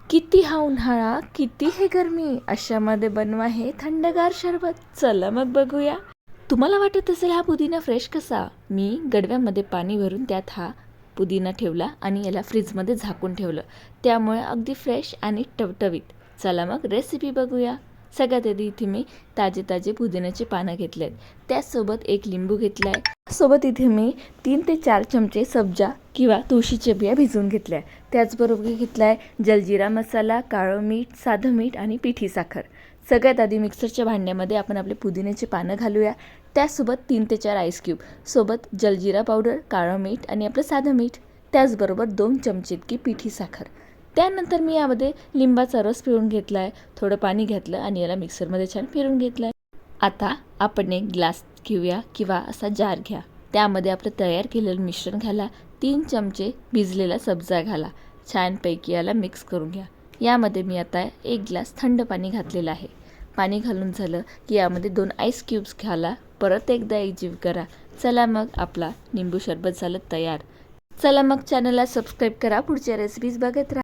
किती हा उन्हाळा, किती हे गरमी, अशामध्ये बनवा हे थंडगार शरबत. चला मग बघूया. तुम्हाला वाटत असेल हा पुदिना फ्रेश कसा? मी गडव्यामध्ये पाणी भरून त्यात हा पुदिना ठेवला आणि याला फ्रीजमध्ये झाकून ठेवलं. त्यामुळे अगदी फ्रेश आणि टवटवीत. चला मग रेसिपी बघूया. सगळ्यात आधी इथे मी ताजे पुदिन्याचे पानं घेतलेत. त्याचसोबत एक लिंबू घेतला आहे. सोबत इथे मी 3 ते 4 चमचे सब्जा किंवा तुळशीच्या बिया भिजवून घेतल्या. त्याचबरोबर घेतला आहे जलजिरा मसाला, काळं मीठ, साधं मीठ आणि पिठी साखर. सगळ्यात आधी मिक्सरच्या भांड्यामध्ये आपण आपले पुदिन्याची पानं घालूया. त्यासोबत 3 ते 4 आईस क्यूब, सोबत जलजिरा पावडर, काळं मीठ आणि आपलं साधं मीठ. त्याचबरोबर 2 चमचे इतकी पिठी साखर. त्यानंतर मी यामध्ये लिंबाचा रस पिळून घेतला आहे. थोडं पाणी घेतलं आणि याला मिक्सरमध्ये छान फिरवून घेतलं आहे. आता आपण एक ग्लास घेऊया किंवा असा जार घ्या. त्यामध्ये आपलं तयार केलेलं मिश्रण घाला. 3 चमचे भिजलेला सब्जा घाला. छानपैकी याला मिक्स करून घ्या. यामध्ये मी आता 1 ग्लास थंड पाणी घातलेलं आहे. पाणी घालून झालं की यामध्ये 2 आईस क्यूब्स घाला. परत एकदा एकजीव करा. चला मग आपला निंबू सरबत झालं तयार. चला मग चॅनलला सबस्क्राईब करा. पुढच्या रेसिपीज बघत राहा.